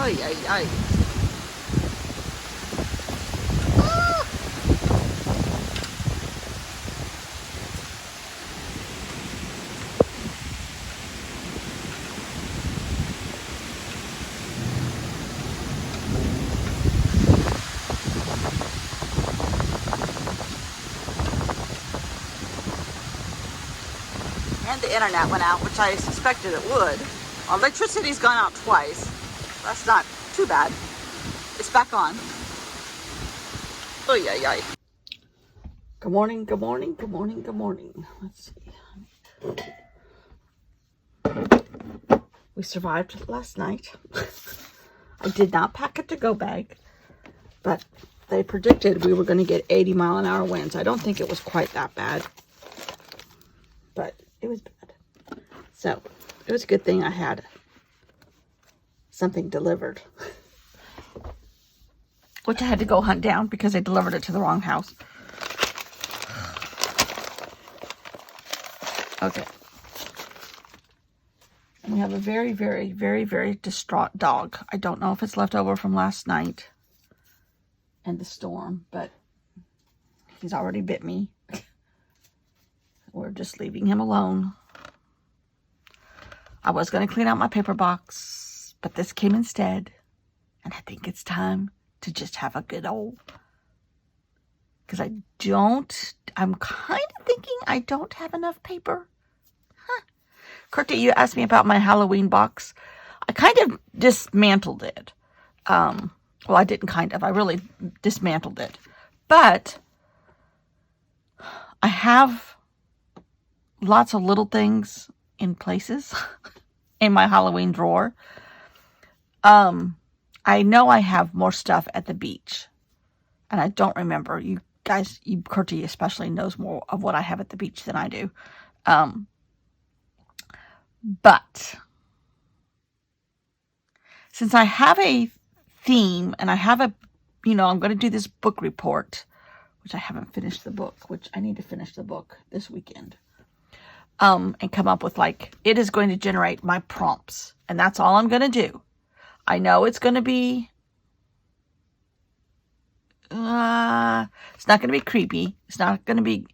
Ay, ay, ay. And the internet went out, which I suspected it would. Electricity's gone out twice. That's not too bad. It's back on. Oy, ay, ay. Good morning, good morning, good morning, good morning. Let's see. We survived last night. I did not pack a to-go bag, but they predicted we were going to get 80-mile-an-hour winds. I don't think it was quite that bad, but it was bad. So it was a good thing I had something delivered, which I had to go hunt down because they delivered it to the wrong house. Okay. And we have a very, very, very, very distraught dog. I don't know if it's left over from last night and the storm, but he's already bit me. We're just leaving him alone. I was going to clean out my paper box, but this came instead. And I think it's time to just have a good old... Because I'm kind of thinking I don't have enough paper. Huh. Kurti, you asked me about my Halloween box. I kind of dismantled it. Well, I didn't kind of. I really dismantled it. But I have lots of little things in places in my Halloween drawer. I know I have more stuff at the beach. And I don't remember. You guys, Kurti especially, knows more of what I have at the beach than I do. But since I have a theme and I have I'm going to do this book report, which I haven't finished the book, which I need to finish the book this weekend. And come up with it is going to generate my prompts. And that's all I'm going to do. I know it's going to be, it's not going to be creepy. It's not going to be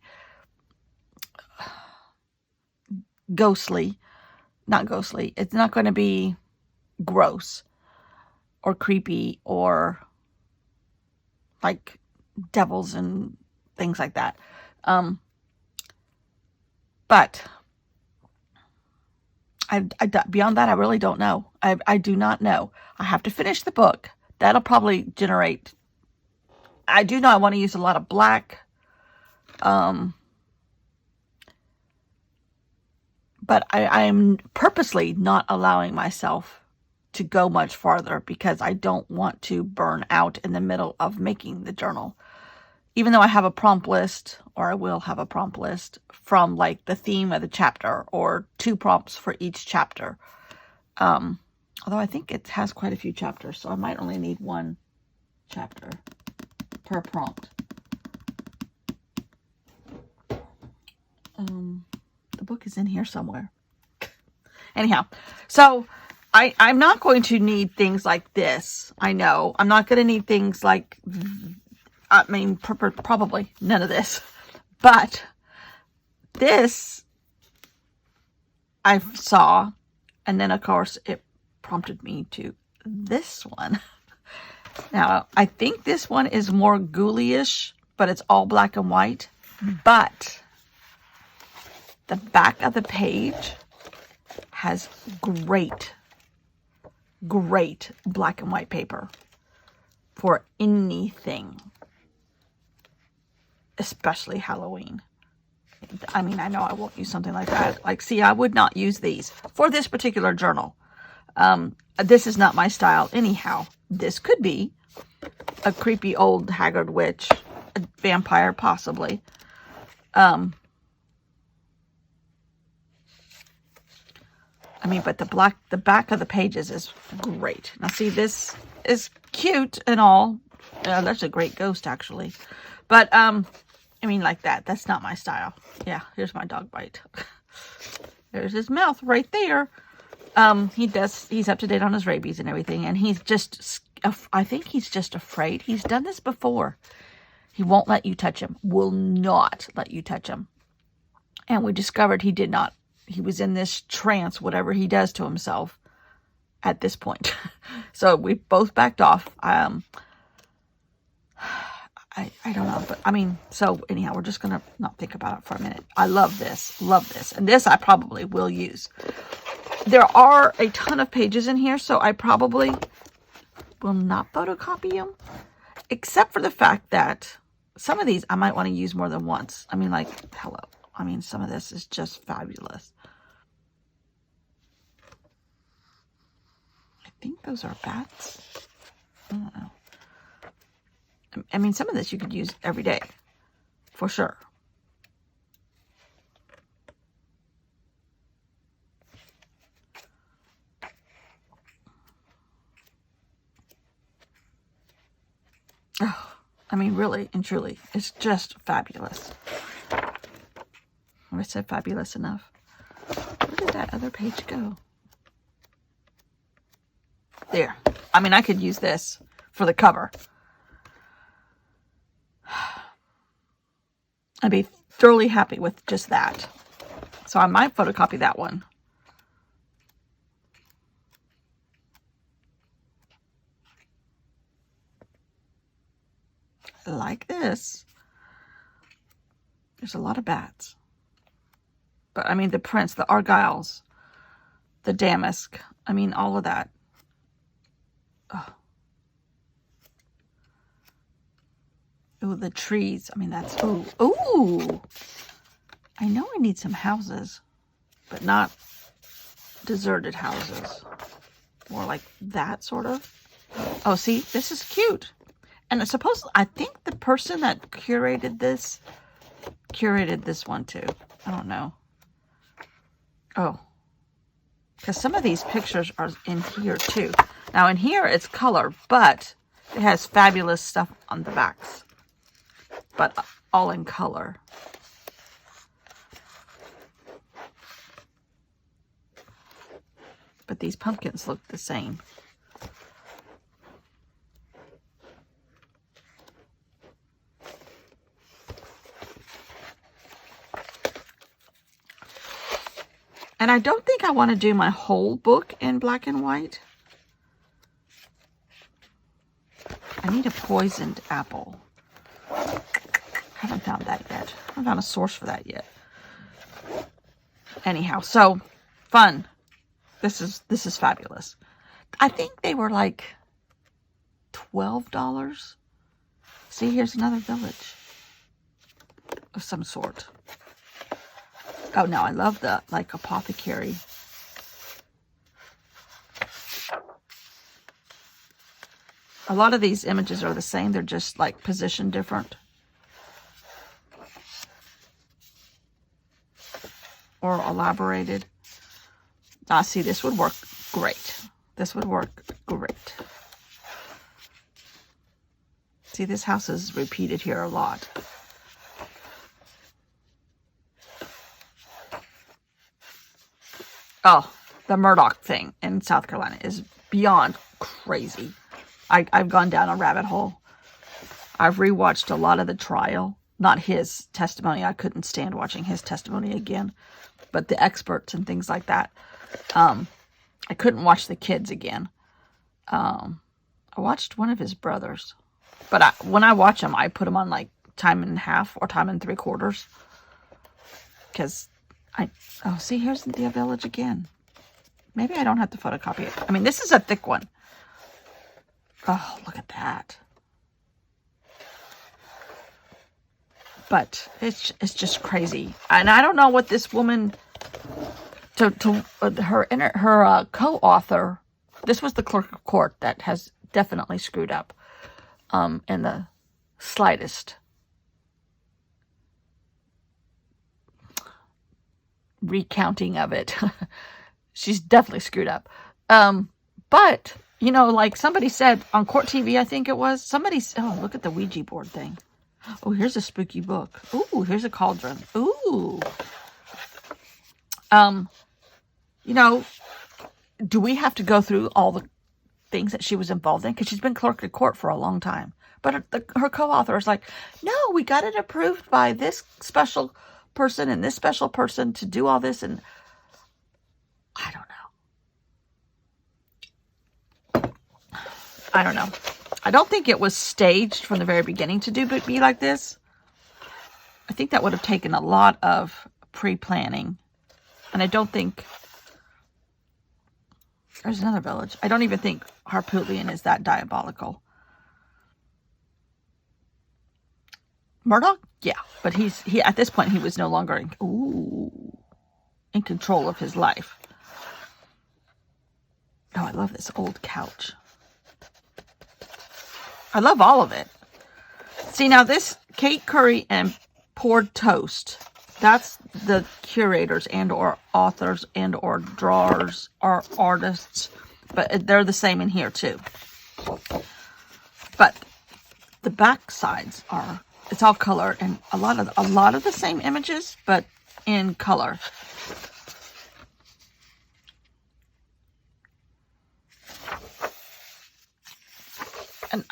ghostly. Not ghostly. It's not going to be gross or creepy or like devils and things like that. But beyond that, I really don't know. I do not know. I have to finish the book. That'll probably generate... I do know I want to use a lot of black. But I am purposely not allowing myself to go much farther because I don't want to burn out in the middle of making the journal. Even though I have a prompt list, or I will have a prompt list from the theme of the chapter, or 2 prompts for each chapter. Although I think it has quite a few chapters, so I might only need 1 chapter per prompt. The book is in here somewhere. Anyhow, so I'm not going to need things like this. I know. I'm not going to need things like... I mean, probably none of this. But this I saw, and then, of course, it prompted me to this one. Now, I think this one is more ghoulish, but it's all black and white. But the back of the page has great black and white paper for anything. Especially Halloween. I mean, I know I won't use something like that. See, I would not use these for this particular journal. This is not my style anyhow. This could be a creepy old haggard witch, a vampire possibly. I mean, but the back of the pages is great. Now see, this is cute and all. That's a great ghost actually. But, I mean, like that. That's not my style. Yeah, here's my dog bite. There's his mouth right there. He's up to date on his rabies and everything, and he's just, I think he's just afraid. He's done this before. He won't let you touch him, will not let you touch him. And we discovered he did not. He was in this trance, whatever he does to himself at this point. So we both backed off. I don't know, but I mean, so anyhow, we're just going to not think about it for a minute. I love this, and this I probably will use. There are a ton of pages in here, so I probably will not photocopy them, except for the fact that some of these I might want to use more than once. I mean, like, hello. I mean, some of this is just fabulous. I think those are bats. I don't know. I mean, some of this you could use every day, for sure. Oh, I mean, really and truly, it's just fabulous. Have I said fabulous enough? Where did that other page go? There. I mean, I could use this for the cover. I'd be thoroughly happy with just that. So I might photocopy that one. Like this. There's a lot of bats. But I mean, the prints, the Argyles, the Damask, I mean, all of that. Oh. Ooh, the trees. I mean, that's, ooh, ooh. I know I need some houses, but not deserted houses. More like that sort of. Oh, see, this is cute. And I think the person that curated this one too. I don't know. Oh, because some of these pictures are in here too. Now in here it's color, but it has fabulous stuff on the backs. But all in color. But these pumpkins look the same. And I don't think I want to do my whole book in black and white. I need a poisoned apple. Haven't found that yet. Haven't found a source for that yet. Anyhow, so fun. This is fabulous. I think they were like $12. See, here's another village of some sort. Oh, no, I love the, like, apothecary. A lot of these images are the same. They're just, like, positioned different. Or elaborated. Ah, see, this would work great. This would work great. See, this house is repeated here a lot. Oh, the Murdoch thing in South Carolina is beyond crazy. I've gone down a rabbit hole. I've rewatched a lot of the trial. Not his testimony. I couldn't stand watching his testimony again. But the experts and things like that. I couldn't watch the kids again. I watched one of his brothers. But when I watch them, I put them on like time and a half or time and 3/4. Because oh, see, here's the village again. Maybe I don't have to photocopy it. I mean, this is a thick one. Oh, look at that. But it's just crazy. And I don't know what this woman, her co-author, this was the clerk of court that has definitely screwed up in the slightest recounting of it. She's definitely screwed up. But, you know, like somebody said on Court TV, I think it was, oh, look at the Ouija board thing. Oh, here's a spooky book. Ooh, here's a cauldron. Ooh. You know, do we have to go through all the things that she was involved in? Because she's been clerk of court for a long time. But her co-author is like, no, we got it approved by this special person and this special person to do all this. And I don't know. I don't think it was staged from the very beginning to be like this. I think that would have taken a lot of pre-planning. And I don't think... There's another village. I don't even think Harpootlian is that diabolical. Murdoch? Yeah. But he at this point, he was no longer in control of his life. Oh, I love this old couch. I love all of it. See, now this Kate Curry and Poured Toast, that's the curators and or authors and or drawers or artists. But they're the same in here too. But the back sides are, it's all color and a lot of the same images, but in color. And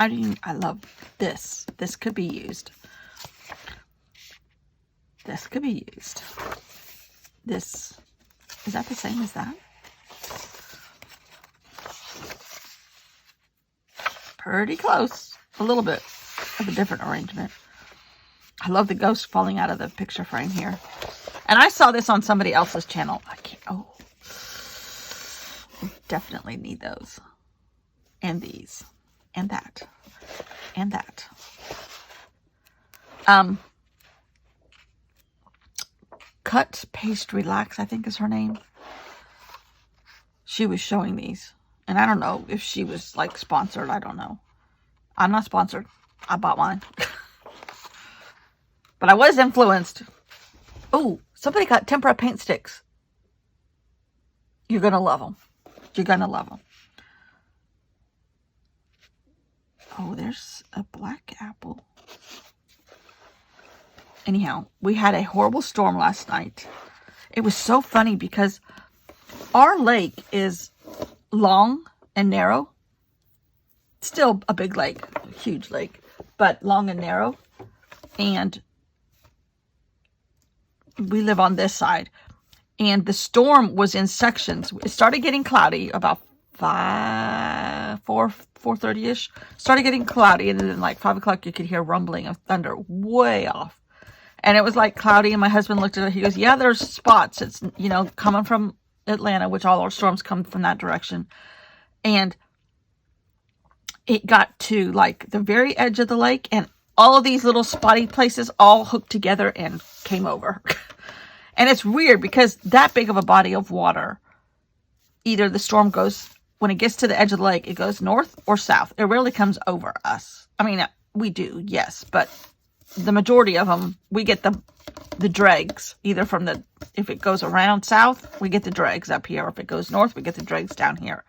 I love this. This could be used. This could be used. This, is that the same as that? Pretty close. A little bit of a different arrangement. I love the ghost falling out of the picture frame here. And I saw this on somebody else's channel. I definitely need those. And these. And that. And that. Cut, Paste, Relax, I think is her name. She was showing these. And I don't know if she was like sponsored. I don't know. I'm not sponsored. I bought mine. But I was influenced. Oh, somebody got tempera paint sticks. You're going to love them. You're going to love them. Oh, there's a black apple. Anyhow, we had a horrible storm last night. It was so funny because our lake is long and narrow. Still a big lake, a huge lake, but long and narrow. And we live on this side. And the storm was in sections. It started getting cloudy about 4:30ish. Started getting cloudy, and then like 5 o'clock you could hear rumbling of thunder way off. And it was like cloudy, and my husband looked at it. He goes, yeah, there's spots. It's, coming from Atlanta, which all our storms come from that direction. And it got to like the very edge of the lake, and all of these little spotty places all hooked together and came over. And it's weird because that big of a body of water, either the storm goes, when it gets to the edge of the lake, it goes north or south. It rarely comes over us. I mean, we do, yes, but the majority of them, we get the dregs, either from if it goes around south, we get the dregs up here. Or if it goes north, we get the dregs down here.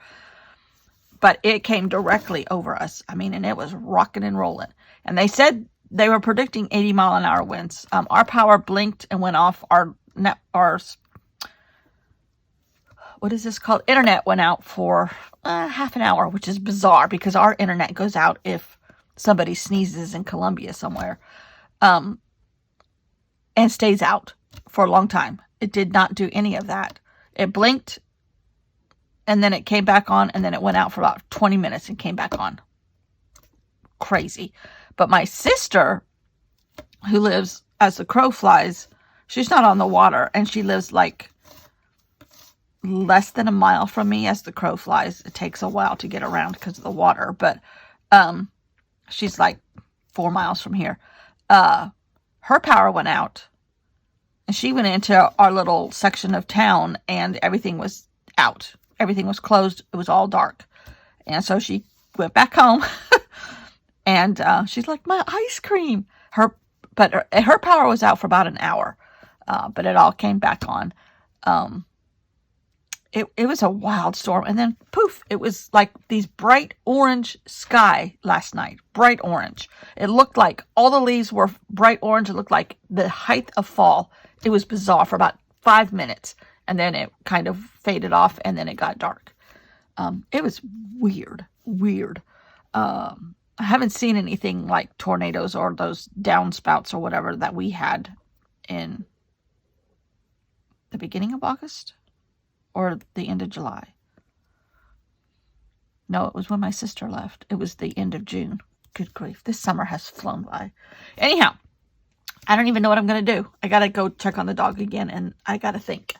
But it came directly over us. I mean, and it was rocking and rolling. And they said they were predicting 80-mile-an-hour winds. Our power blinked and went off. Our what is this called? Internet went out for half an hour, which is bizarre because our internet goes out if somebody sneezes in Colombia somewhere. And stays out for a long time. It did not do any of that. It blinked, and then it came back on, and then it went out for about 20 minutes and came back on. Crazy. But my sister, who lives as the crow flies, she's not on the water, and she lives like less than a mile from me as the crow flies. It takes a while to get around because of the water, but she's like 4 miles from here. Her power went out, and she went into our little section of town, and everything was out. Everything was closed. It was all dark. And so she went back home, and she's like, my ice cream. Her power was out for about an hour, but it all came back on. It was a wild storm, and then poof, it was like these bright orange sky last night. Bright orange. It looked like all the leaves were bright orange. It looked like the height of fall. It was bizarre for about 5 minutes, and then it kind of faded off, and then it got dark. It was weird, weird. I haven't seen anything like tornadoes or those downspouts or whatever that we had in the beginning of August or the end of July. No, it was when my sister left. It was the end of June. Good grief. This summer has flown by. Anyhow, I don't even know what I'm going to do. I got to go check on the dog again, and I got to think.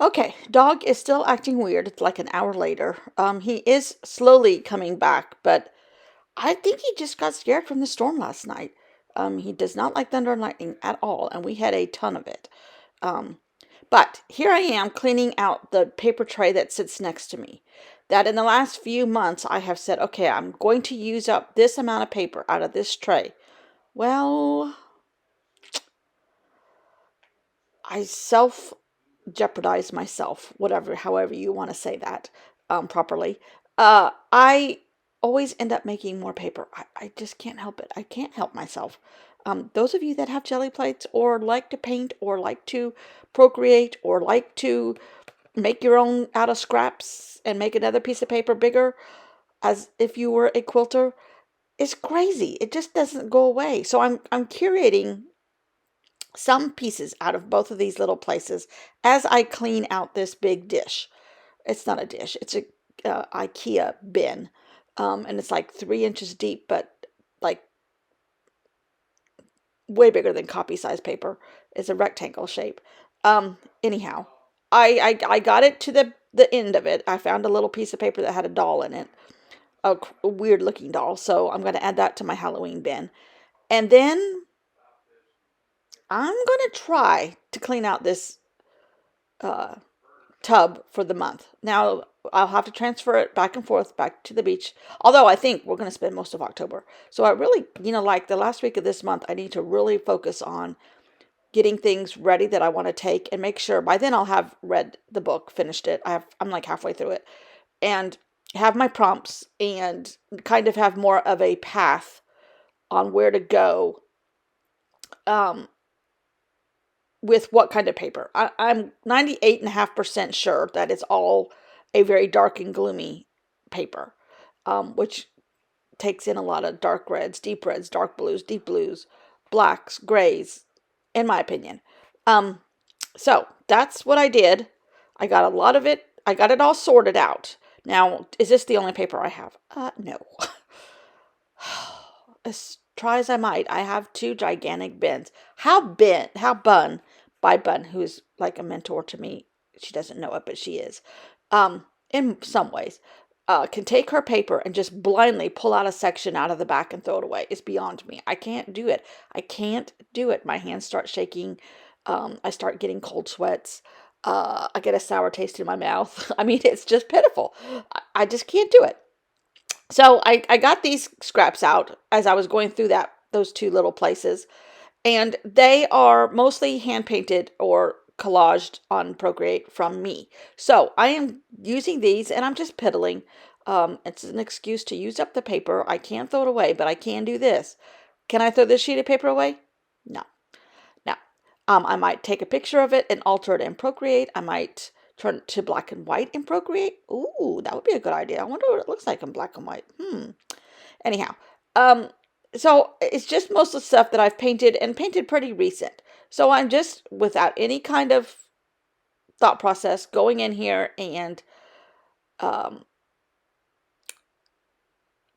Okay, dog is still acting weird. It's like an hour later. He is slowly coming back, but I think he just got scared from the storm last night. He does not like thunder and lightning at all, and we had a ton of it. But here I am cleaning out the paper tray that sits next to me. That in the last few months I have said, okay, I'm going to use up this amount of paper out of this tray. Well, I jeopardize myself, however you want to say that properly. I always end up making more paper. I just can't help it. I can't help myself. Those of you that have jelly plates or like to paint or like to Procreate or like to make your own out of scraps and make another piece of paper bigger as if you were a quilter, it's crazy. It just doesn't go away. So I'm curating some pieces out of both of these little places as I clean out this big dish. It's not a dish. It's a IKEA bin. And it's like 3 inches deep, but like way bigger than copy size paper. It's a rectangle shape. Anyhow, I got it to the end of it. I found a little piece of paper that had a doll in it, a weird looking doll. So I'm going to add that to my Halloween bin. And then I'm going to try to clean out this tub for the month. Now, I'll have to transfer it back and forth back to the beach. Although I think we're going to spend most of October. So I really, like the last week of this month, I need to really focus on getting things ready that I want to take and make sure by then I'll have read the book, finished it. I'm like halfway through it, and have my prompts and kind of have more of a path on where to go with what kind of paper. I'm 98.5% sure that it's all a very dark and gloomy paper, which takes in a lot of dark reds, dark blues, deep blues, blacks, grays, in my opinion. So that's what I did. I got a lot of it. I got it all sorted out. Now, is this the only paper I have? No. As try as I might, I have 2 gigantic bins. How Bun, by Bun, who's like a mentor to me, she doesn't know it, but she is, in some ways, can take her paper and just blindly pull out a section out of the back and throw it away. It's beyond me. I can't do it. I can't do it. My hands start shaking. I start getting cold sweats. I get a sour taste in my mouth. I mean, it's just pitiful. I just can't do it. So I got these scraps out as I was going through those 2 little places. And they are mostly hand painted or collaged on Procreate from me. So I am using these and I'm just piddling. It's an excuse to use up the paper. I can't throw it away, but I can do this. Can I throw this sheet of paper away? No. Now, I might take a picture of it and alter it in Procreate. I might turn it to black and white in Procreate. Ooh, that would be a good idea. I wonder what it looks like in black and white. Anyhow, so it's just most of the stuff that I've painted and painted pretty recent. So I'm just, without any kind of thought process, going in here and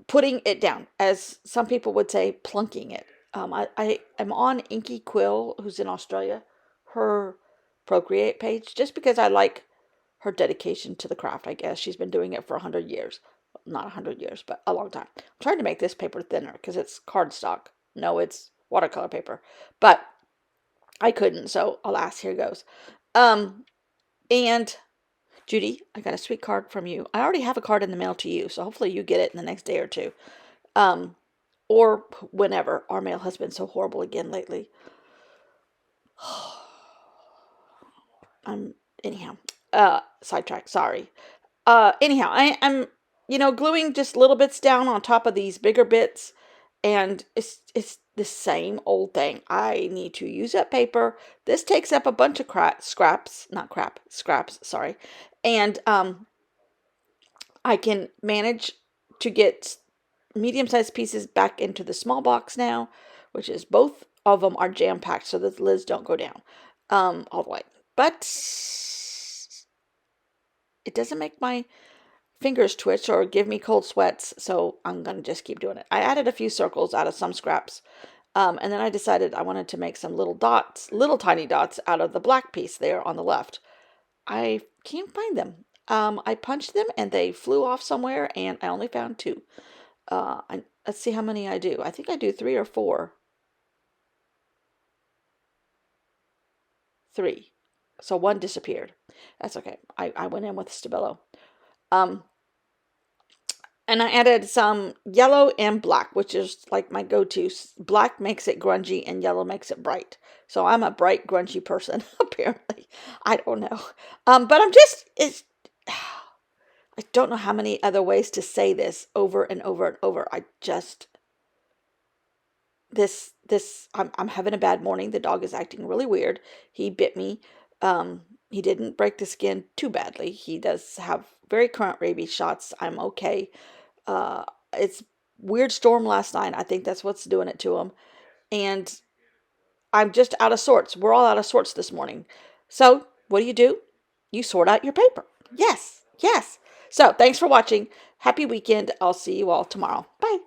putting it down, as some people would say, plunking it. I am on Inky Quill, who's in Australia, her Procreate page, just because I like her dedication to the craft, I guess. She's been doing it for 100 years. Not 100 years, but a long time. I'm trying to make this paper thinner because it's cardstock. No, it's watercolor paper. But I couldn't, so alas, here goes. And Judy, I got a sweet card from you. I already have a card in the mail to you, so hopefully you get it in the next day or 2. Or whenever. Our mail has been so horrible again lately. Anyhow, sidetrack, sorry. Anyhow, I'm gluing just little bits down on top of these bigger bits, and it's the same old thing. I need to use up paper. This takes up a bunch of scraps, sorry. And I can manage to get medium-sized pieces back into the small box now, which is both of them are jam-packed so that the lids don't go down all the way. But it doesn't make my fingers twitch or give me cold sweats, so I'm going to just keep doing it. I added a few circles out of some scraps, and then I decided I wanted to make some little dots, little tiny dots out of the black piece there on the left. I can't find them. I punched them and they flew off somewhere, and I only found two. Let's see how many I do. I think I do 3 or 4. 3. So one disappeared. That's okay. I went in with Stabilo. And I added some yellow and black, which is like my go-to. Black makes it grungy and yellow makes it bright. So I'm a bright, grungy person, apparently. I don't know. But I don't know how many other ways to say this over and over and over. I'm having a bad morning. The dog is acting really weird. He bit me. He didn't break the skin too badly. He does have very current rabies shots. I'm okay. It's weird storm last night. I think that's what's doing it to him. And I'm just out of sorts. We're all out of sorts this morning. So what do? You sort out your paper. Yes, yes. So thanks for watching. Happy weekend. I'll see you all tomorrow. Bye.